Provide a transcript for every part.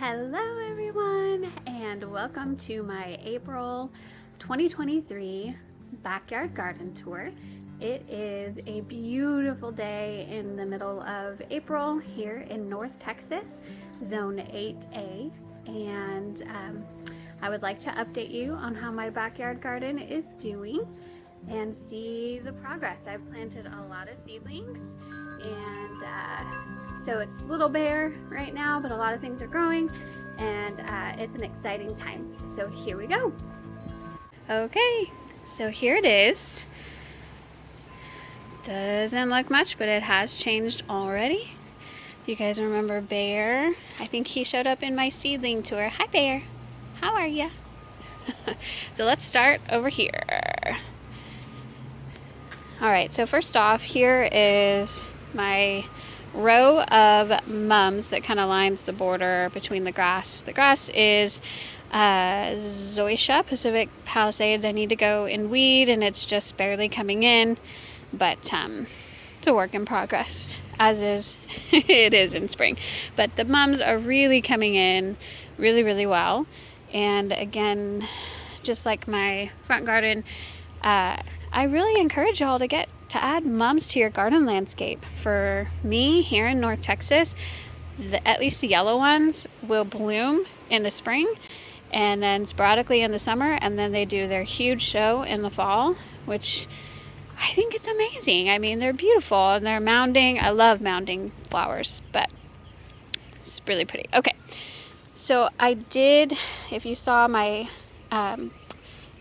Hello everyone, and welcome to my April 2023 backyard garden tour. It is a beautiful day in the middle of April here in North Texas, Zone 8A, and I would like to update you on how my backyard garden is doing and see the progress. I've planted a lot of seedlings, and so it's a little bare right now, but a lot of things are growing, and it's an exciting time. So here we go. Okay, so here it is. Doesn't look much, but it has changed already. You guys remember Bear? I think he showed up in my seedling tour. Hi Bear, how are ya? So let's start over here. Alright, so first off, here is my row of mums that kind of lines the border between the grass. The grass is Zoysia, Pacific Palisades. I need to go and weed, and it's just barely coming in, but it's a work in progress, as is it is in spring. But the mums are really coming in really well, and again, just like my front garden, I really encourage y'all to add mums to your garden landscape. For me, here in North Texas, at least the yellow ones will bloom in the spring and then sporadically in the summer, and then they do their huge show in the fall, which I think it's amazing. I mean, they're beautiful and they're mounding. I love mounding flowers, but it's really pretty. Okay, so I did, if you saw my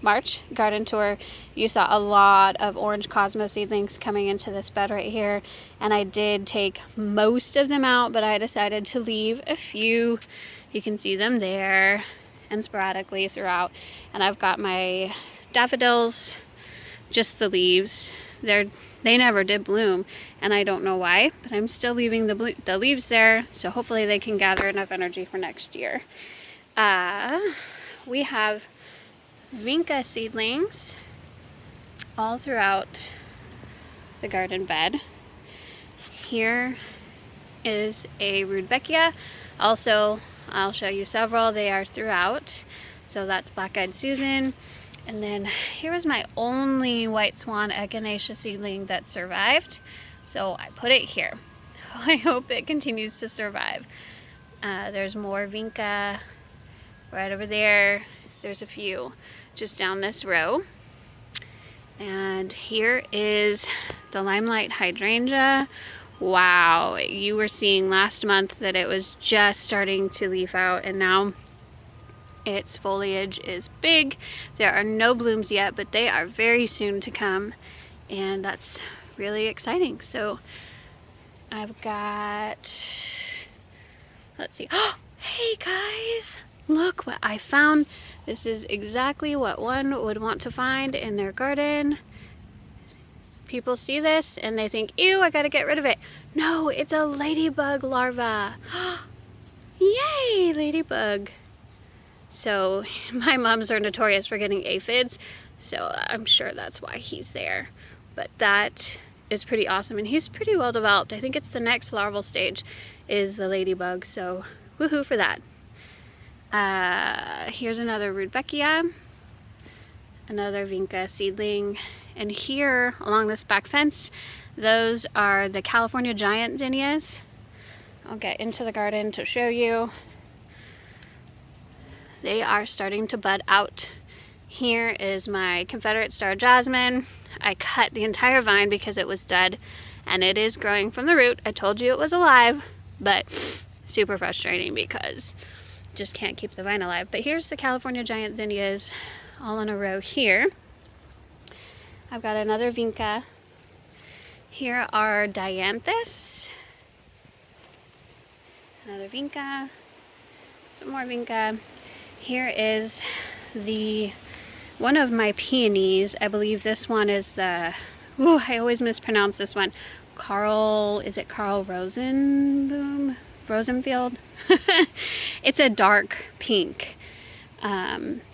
March garden tour, you saw a lot of orange cosmo seedlings coming into this bed right here, and I did take most of them out, but I decided to leave a few. You can see them there and sporadically throughout. And I've got my daffodils, just the leaves. They never did bloom, and I don't know why, but I'm still leaving the leaves there, so hopefully they can gather enough energy for next year. We have vinca seedlings all throughout the garden bed. Here is a rudbeckia. Also, I'll show you several. They are throughout. So that's black-eyed Susan. And then here is my only white swan echinacea seedling that survived. So I put it here. I hope it continues to survive. There's more vinca right over there. There's a few just down this row. And here is the limelight hydrangea. Wow, you were seeing last month that it was just starting to leaf out, and now its foliage is big. There are no blooms yet, but they are very soon to come, and that's really exciting. So I've got, let's see. Oh, hey guys, look what I found. This is exactly what one would want to find in their garden. People see this and they think, ew, I gotta get rid of it. No, it's a ladybug larva. Yay, ladybug. So my mums are notorious for getting aphids, so I'm sure that's why he's there. But that is pretty awesome, and he's pretty well developed. I think it's the next larval stage is the ladybug, so woohoo for that. Here's another rudbeckia, another vinca seedling, and here along this back fence, those are the California giant zinnias. I'll get into the garden to show you. They are starting to bud out. Here is my Confederate star Jasmine. I cut the entire vine because it was dead, and it is growing from the root. I told you it was alive, but super frustrating because just can't keep the vine alive. But here's the California giant zinnias all in a row here. I've got another vinca. Here are dianthus. Another vinca. Some more vinca. Here is one of my peonies. I believe this one is the, I always mispronounce this one. Is it Carl Rosenfield? It's a dark pink.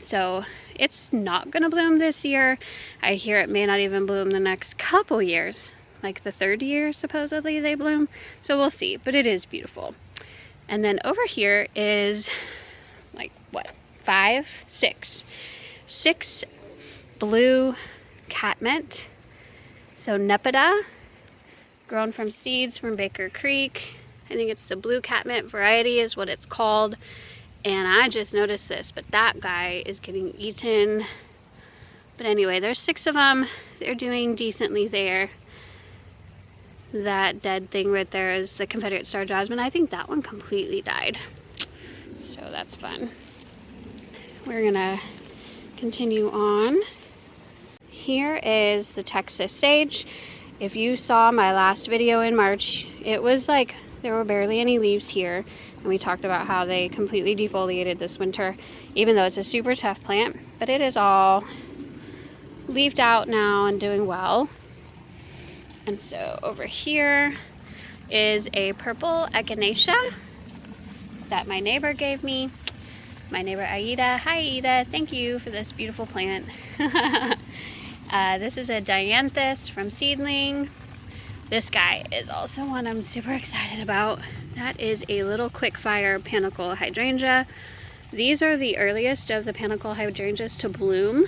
So it's not gonna bloom this year. I hear it may not even bloom the next couple years, like the third year supposedly they bloom. So we'll see, but it is beautiful. And then over here is like what, six blue catmint. So Nepeta, grown from seeds from Baker Creek. I think it's the blue catmint variety is what it's called. And I just noticed this, but that guy is getting eaten. But anyway, there's 6 of them. They're doing decently there. That dead thing right there is the Confederate star jasmine. I think that one completely died. So that's fun. We're gonna continue on. Here is the Texas sage. If you saw my last video in March, it was like there were barely any leaves here. And we talked about how they completely defoliated this winter, even though it's a super tough plant. But it is all leafed out now and doing well. And so over here is a purple Echinacea that my neighbor gave me. My neighbor Aida. Hi Aida, thank you for this beautiful plant. This is a Dianthus from seedling. This guy is also one I'm super excited about. That is a little quickfire panicle hydrangea. These are the earliest of the panicle hydrangeas to bloom.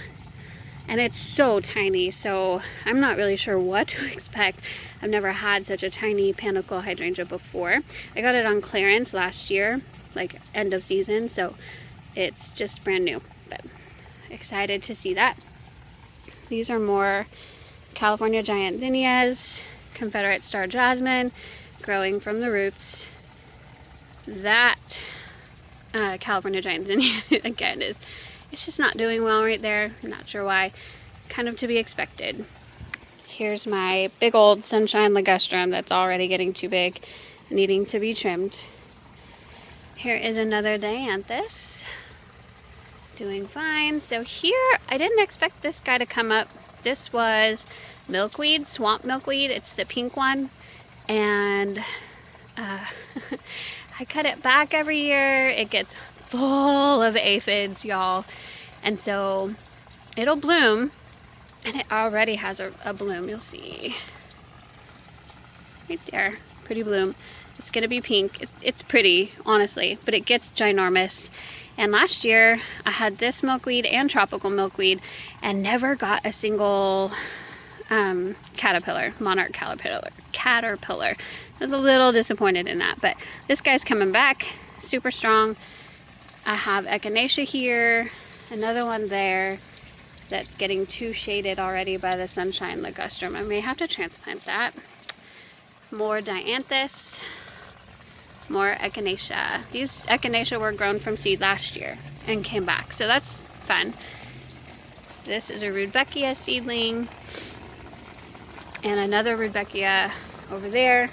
And it's so tiny, so I'm not really sure what to expect. I've never had such a tiny panicle hydrangea before. I got it on clearance last year, like end of season, so it's just brand new. But excited to see that. These are more California giant zinnias, Confederate star jasmine, growing from the roots. That California giant zinnia, again, it's just not doing well right there. I'm not sure why. Kind of to be expected. Here's my big old sunshine ligustrum that's already getting too big, needing to be trimmed. Here is another Dianthus, doing fine. So here, I didn't expect this guy to come up. This was milkweed, swamp milkweed. It's the pink one. And I cut it back every year. It gets full of aphids, y'all. And so it'll bloom, and it already has a bloom. You'll see right there, pretty bloom. It's gonna be pink. It's pretty, honestly, but it gets ginormous. And last year I had this milkweed and tropical milkweed and never got a single caterpillar, monarch caterpillar. I was a little disappointed in that, but this guy's coming back, super strong. I have Echinacea here, another one there that's getting too shaded already by the sunshine ligustrum. I may have to transplant that. More Dianthus, more Echinacea. These Echinacea were grown from seed last year and came back, so that's fun. This is a Rudbeckia seedling and another Rudbeckia over there.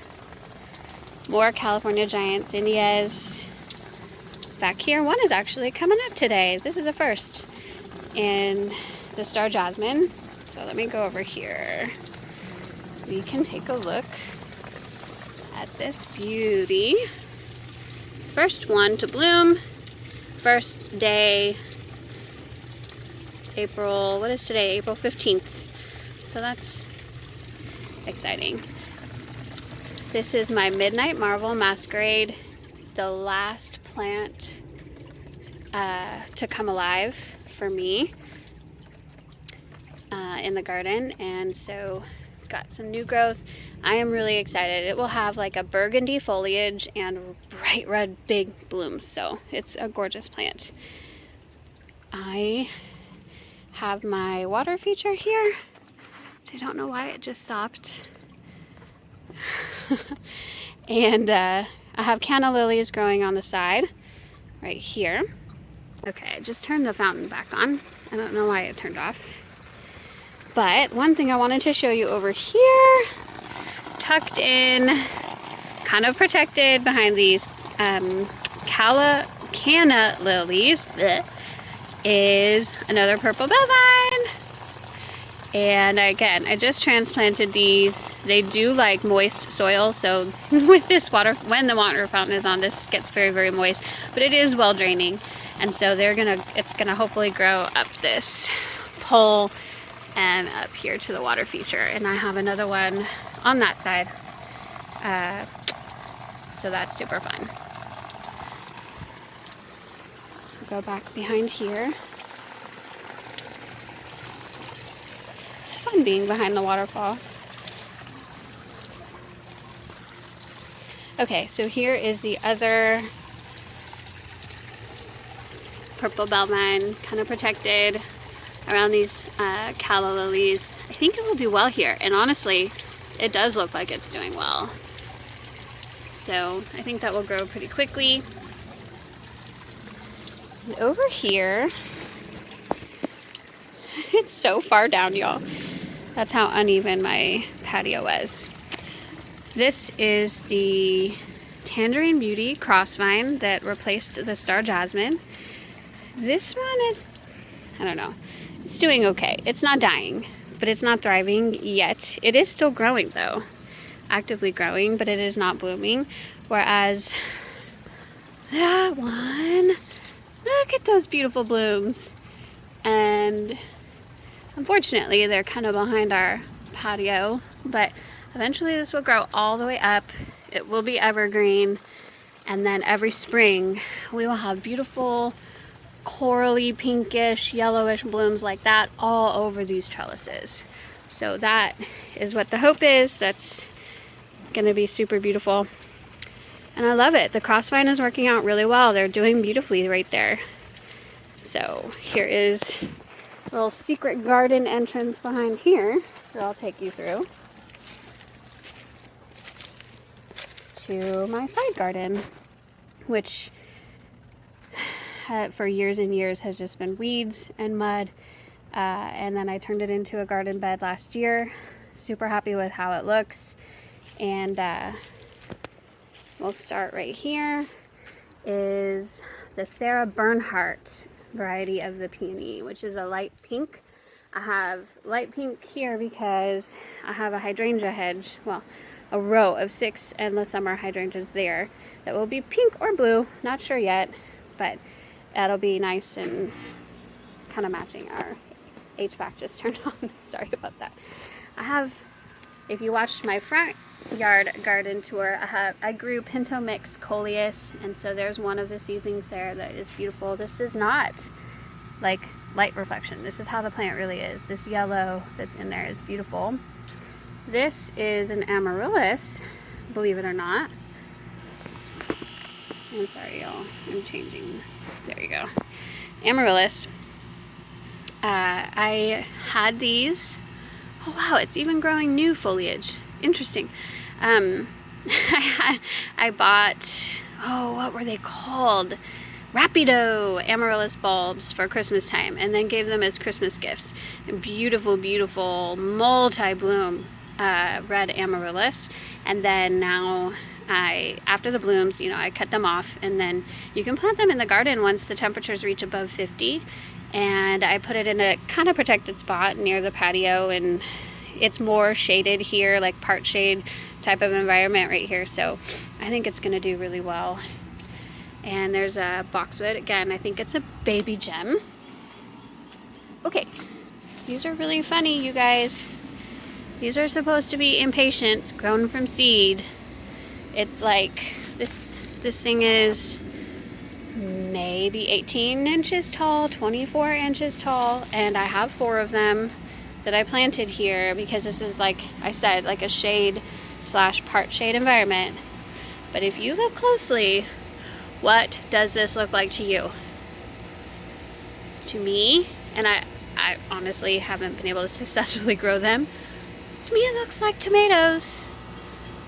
More California giant zinnias. Back here, one is actually coming up today. This is a first in the star jasmine. So let me go over here. We can take a look at this beauty. First one to bloom. First day, April, what is today? April 15th. So that's exciting. This is my Midnight Marvel Masquerade, the last plant to come alive for me in the garden, and so it's got some new growth. I am really excited. It will have like a burgundy foliage and bright red big blooms, so it's a gorgeous plant. I have my water feature here. I don't know why it just stopped. And I have canna lilies growing on the side right here. Okay, I just turned the fountain back on. I don't know why it turned off. But one thing I wanted to show you over here, tucked in, kind of protected behind these Cala canna lilies, is another purple bellvine. And again, I just transplanted these. They do like moist soil, so with this water, when the water fountain is on, this gets very, very moist, but it is well draining. And so it's gonna hopefully grow up this pole and up here to the water feature. And I have another one on that side. So that's super fun. go back behind here. It's fun being behind the waterfall. Okay, so here is the other purple bellvine, kind of protected around these Cala lilies. I think it will do well here, and honestly, it does look like it's doing well. So I think that will grow pretty quickly. And over here, it's so far down, y'all. That's how uneven my patio was. This is the Tangerine Beauty crossvine that replaced the Star Jasmine. This one is, I don't know, it's doing okay. It's not dying, but it's not thriving yet. It is still growing though, actively growing, but it is not blooming. Whereas that one, look at those beautiful blooms. And unfortunately, they're kind of behind our patio, but eventually this will grow all the way up. It will be evergreen, and then every spring we will have beautiful corally, pinkish, yellowish blooms like that all over these trellises. So that is what the hope is. That's gonna be super beautiful. And I love it. The crossvine is working out really well. They're doing beautifully right there. So here is a little secret garden entrance behind here that I'll take you through to my side garden, which for years and years has just been weeds and mud. And then I turned it into a garden bed last year. Super happy with how it looks. And we'll start right here. Is the Sarah Bernhardt variety of the peony, which is a light pink. I have light pink here because I have a hydrangea hedge, well, a row of 6 endless summer hydrangeas there that will be pink or blue, not sure yet, but that'll be nice and kind of matching. Our HVAC just turned on. Sorry about that. I have, if you watched my front yard garden tour, I grew Pinto Mix coleus, and so there's one of the seedlings there that is beautiful. This is not like light reflection. This is how the plant really is. This yellow that's in there is beautiful. This is an amaryllis, believe it or not. I'm sorry, y'all. I'm changing. There you go. Amaryllis. I had these. Oh wow, it's even growing new foliage. Interesting. I bought, oh, what were they called? Rapido amaryllis bulbs for Christmas time, and then gave them as Christmas gifts. And beautiful, beautiful multi-bloom red amaryllis. And then now after the blooms, you know, I cut them off, and then you can plant them in the garden once the temperatures reach above 50. And I put it in a kind of protected spot near the patio, and it's more shaded here, like part shade type of environment right here. So I think it's gonna do really well. And there's a boxwood. Again, I think it's a baby gem. Okay, these are really funny, you guys. These are supposed to be impatiens grown from seed. It's like, this thing is maybe 18 inches tall, 24 inches tall, and I have 4 of them that I planted here because this is, like I said, like a shade / part shade environment. But if you look closely, what does this look like to you? To me, and I honestly haven't been able to successfully grow them, to me it looks like tomatoes.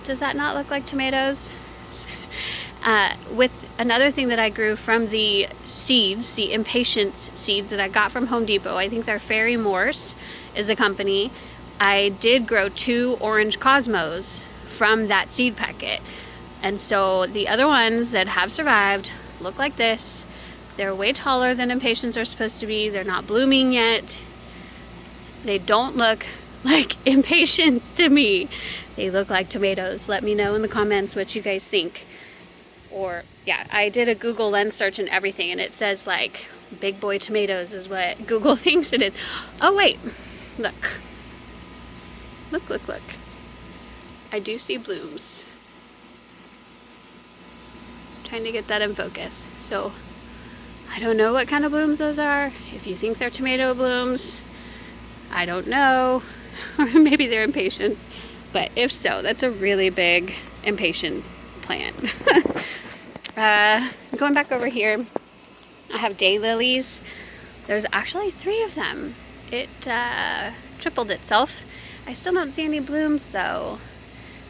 Does that not look like tomatoes? With another thing that I grew from the seeds, the impatiens seeds that I got from Home Depot, I think they're Fairy Morse is the company. I did grow 2 orange cosmos from that seed packet. And so the other ones that have survived look like this. They're way taller than impatiens are supposed to be. They're not blooming yet. They don't look like impatiens to me. They look like tomatoes. Let me know in the comments what you guys think. Or, yeah, I did a Google lens search and everything, and it says, like, big boy tomatoes is what Google thinks it is. Oh, wait. Look. Look, look, look. I do see blooms. I'm trying to get that in focus. So, I don't know what kind of blooms those are. If you think they're tomato blooms, I don't know. Or maybe they're impatiens. But if so, that's a really big impatient plant. Going back over here, I have daylilies. There's actually 3 of them. It tripled itself. I still don't see any blooms though.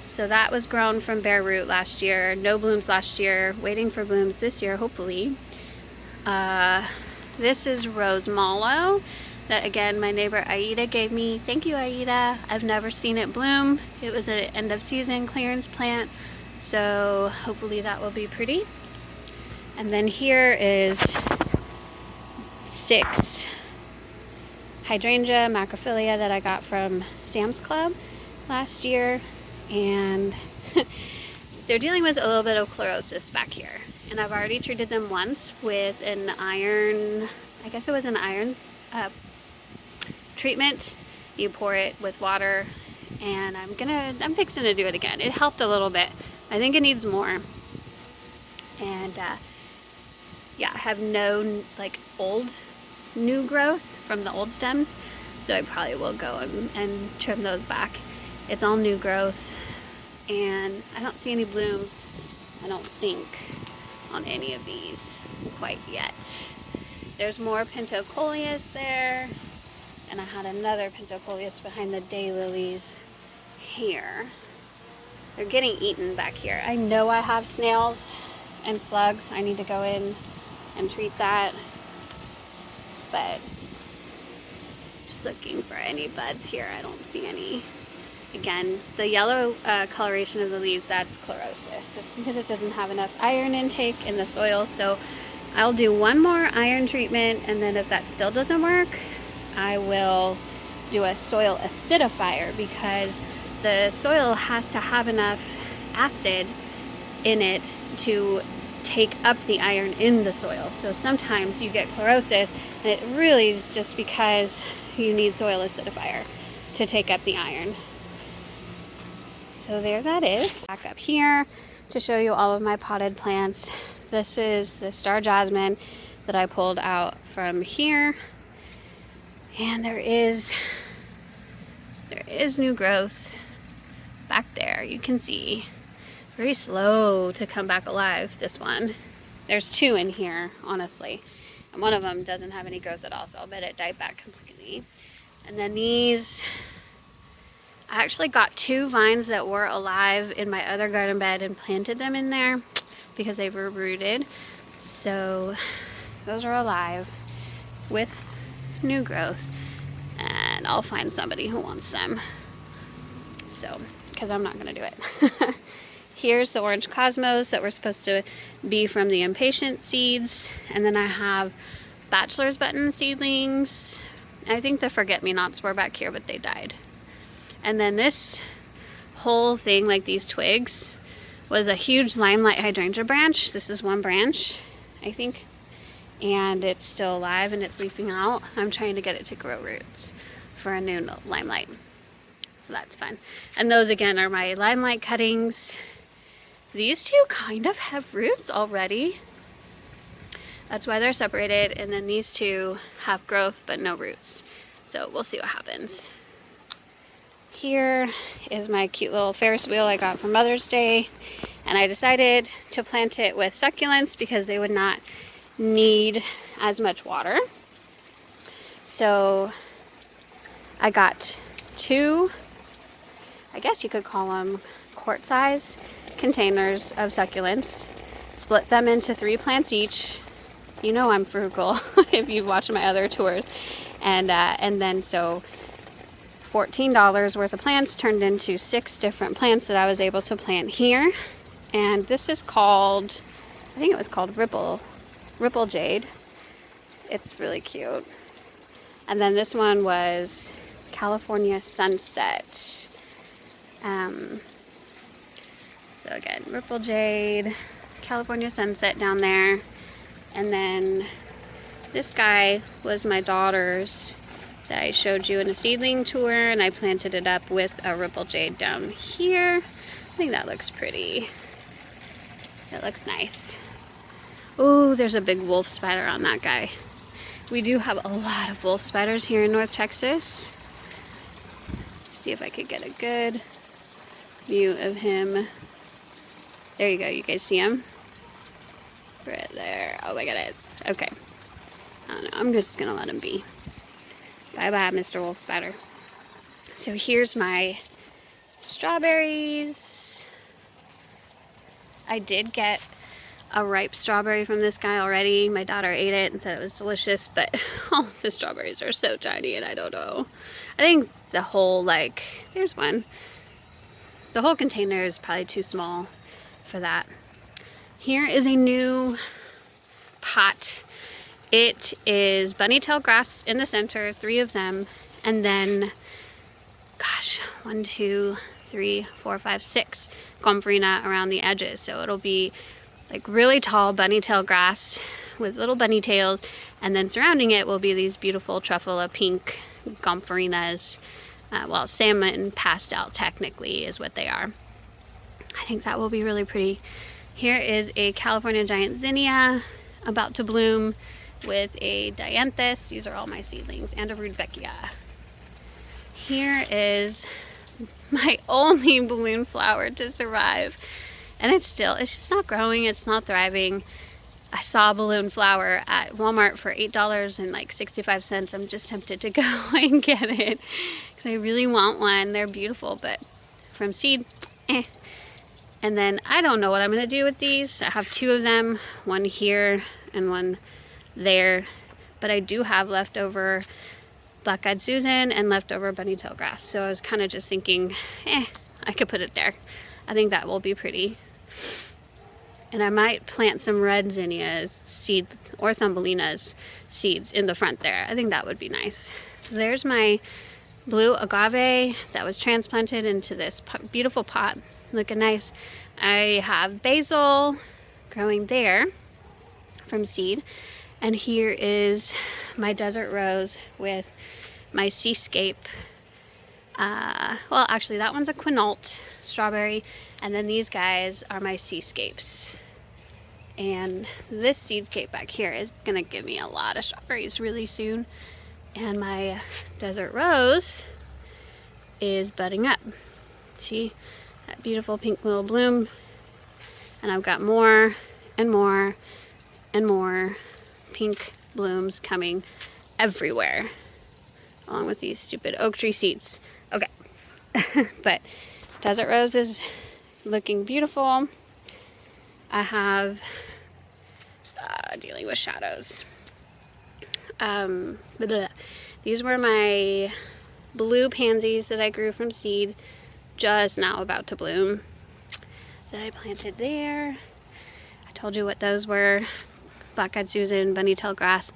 So that was grown from bare root last year. No blooms last year. Waiting for blooms this year, hopefully. This is rose mallow that, again, my neighbor Aida gave me. Thank you, Aida. I've never seen it bloom. It was an end of season clearance plant, so hopefully that will be pretty. And then here is 6 hydrangea macrophilia that I got from Sam's Club last year, and they're dealing with a little bit of chlorosis back here. And I've already treated them once with an iron, I guess it was an iron treatment. You pour it with water, and I'm fixing to do it again. It helped a little bit. I think it needs more. And yeah, I have no like old new growth from the old stems, so I probably will go and trim those back. It's all new growth, and I don't see any blooms, I don't think, on any of these quite yet. There's more Pintocoleus there, and I had another Pintocoleus behind the daylilies here. They're getting eaten back here. I know I have snails and slugs. I need to go in and treat that, but just looking for any buds here. I don't see any. Again, the yellow coloration of the leaves, that's chlorosis. It's because it doesn't have enough iron intake in the soil. So I'll do one more iron treatment, and then if that still doesn't work, I will do a soil acidifier, because the soil has to have enough acid in it to take up the iron in the soil. So sometimes you get chlorosis, and it really is just because you need soil acidifier to take up the iron. So there that is. Back up here to show you all of my potted plants. This is the star jasmine that I pulled out from here. And there is new growth back there. You can see. Very slow to come back alive, this one. There's 2 in here, honestly. And one of them doesn't have any growth at all, so I'll bet it died back completely. And then these, I actually got 2 vines that were alive in my other garden bed and planted them in there because they were rooted. So those are alive with new growth, and I'll find somebody who wants them. So, because I'm not gonna do it. Here's the orange cosmos that were supposed to be from the impatient seeds. And then I have bachelor's button seedlings. I think the forget-me-nots were back here, but they died. And then this whole thing, like these twigs, was a huge limelight hydrangea branch. This is one branch, I think. And it's still alive and it's leafing out. I'm trying to get it to grow roots for a new limelight. So that's fun. And those again are my limelight cuttings. These 2 kind of have roots already. That's why they're separated. And then these 2 have growth but no roots. So we'll see what happens. Here is my cute little Ferris wheel I got for Mother's Day. And I decided to plant it with succulents because they would not need as much water. So I got 2, I guess you could call them quart size containers of succulents, split them into 3 plants each. You know I'm frugal if you've watched my other tours. And then so $14 worth of plants turned into 6 different plants that I was able to plant here. And this is called, I think it was called Ripple Jade. It's really cute. And then this one was California Sunset. So again, Ripple Jade, California Sunset down there. And then this guy was my daughter's that I showed you in a seedling tour, and I planted it up with a Ripple Jade down here. I think that looks pretty. It looks nice. Oh, there's a big wolf spider on that guy. We do have a lot of wolf spiders here in North Texas. See if I could get a good view of him. There you go, you guys see him? Right there. Oh my goodness. Okay. I don't know, I'm just gonna let him be. Bye-bye, Mr. Wolf Spider. So here's my strawberries. I did get a ripe strawberry from this guy already. My daughter ate it and said it was delicious, but all the strawberries are so tiny and I don't know. I think the whole, there's one. The whole container is probably too small for that. Here is a new pot. It is bunny-tailed grass in the center, 3 of them, and then, gosh, 1, 2, 3, 4, 5, 6 gomphrena around the edges. So it'll be like really tall bunny-tailed grass with little bunny tails, and then surrounding it will be these beautiful truffula pink gomphorenas. Well, salmon pastel technically is what they are. I think that will be really pretty. Here is a California giant zinnia about to bloom with a dianthus. These are all my seedlings, and a rudbeckia. Here is my only balloon flower to survive. And it's just not growing, it's not thriving. I saw a balloon flower at Walmart for $8.65. I'm just tempted to go and get it because I really want one. They're beautiful, but from seed, eh. And then I don't know what I'm gonna do with these. I have 2 of them, one here and one there. But I do have leftover black-eyed Susan and leftover bunny-tail grass. So I was kind of just thinking, I could put it there. I think that will be pretty. And I might plant some red zinnias seeds or thumbelina's seeds in the front there. I think that would be nice. So there's my blue agave that was transplanted into this beautiful pot, looking nice. I have basil growing there from seed. And here is my desert rose with my seascape. Well, actually, that one's a quinault strawberry, and then these guys are my seascapes. And this seedscape back here is gonna give me a lot of strawberries really soon. And my desert rose is budding up. See that beautiful pink little bloom? And I've got more and more and more pink blooms coming everywhere, along with these stupid oak tree seeds. Okay. But desert rose is looking beautiful. I have dealing with shadows. These were my blue pansies that I grew from seed, just now about to bloom, that I planted there. I told you what those were: black-eyed Susan, bunny-tailed grass,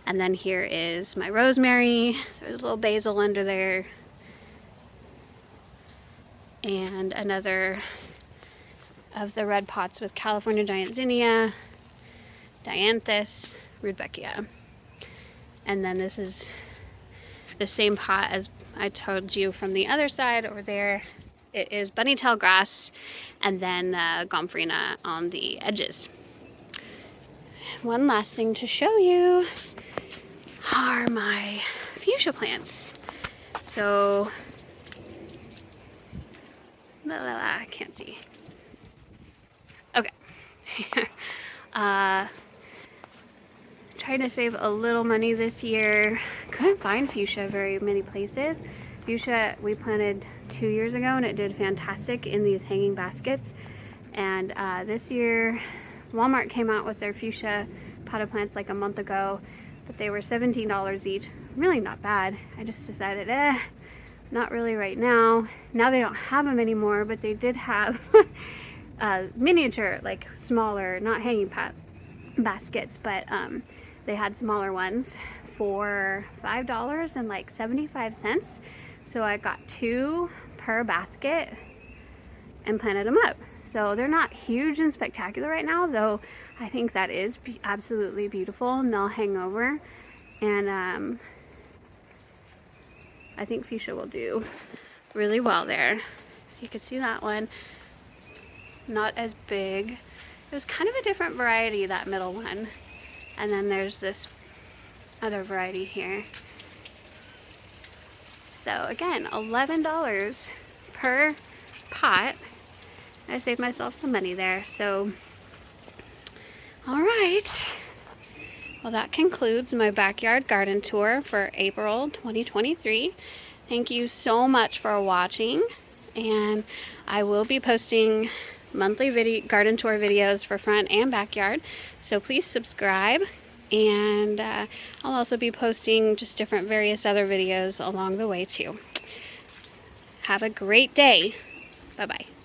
and then here is my rosemary. There's a little basil under there, and another of the red pots with California giant zinnia, dianthus, rudbeckia. And then this is the same pot as I told you from the other side over there. It is bunny-tailed grass and then gomphrena on the edges. One last thing to show you are my fuchsia plants. So, I can't see. Okay. Trying to save a little money this year. Couldn't find fuchsia very many places. Fuchsia we planted 2 years ago and it did fantastic in these hanging baskets. And this year Walmart came out with their fuchsia potted plants like a month ago, but they were $17 each. Really not bad. I just decided, not really right now. Now they don't have them anymore, but they did have miniature, like smaller, not hanging baskets, but they had smaller ones for $5 and like 75 cents. So I got 2 per basket and planted them up. So they're not huge and spectacular right now, though I think that is absolutely beautiful, and they'll hang over. And I think fuchsia will do really well there. So you can see that one, not as big It was kind of a different variety, that middle one. And then there's this other variety here. So again, $11 per pot. I saved myself some money there. So, all right. Well, that concludes my backyard garden tour for April 2023. Thank you so much for watching, and I will be posting monthly garden tour videos for front and backyard, so please subscribe, and I'll also be posting just different various other videos along the way too. Have a great day. Bye-bye.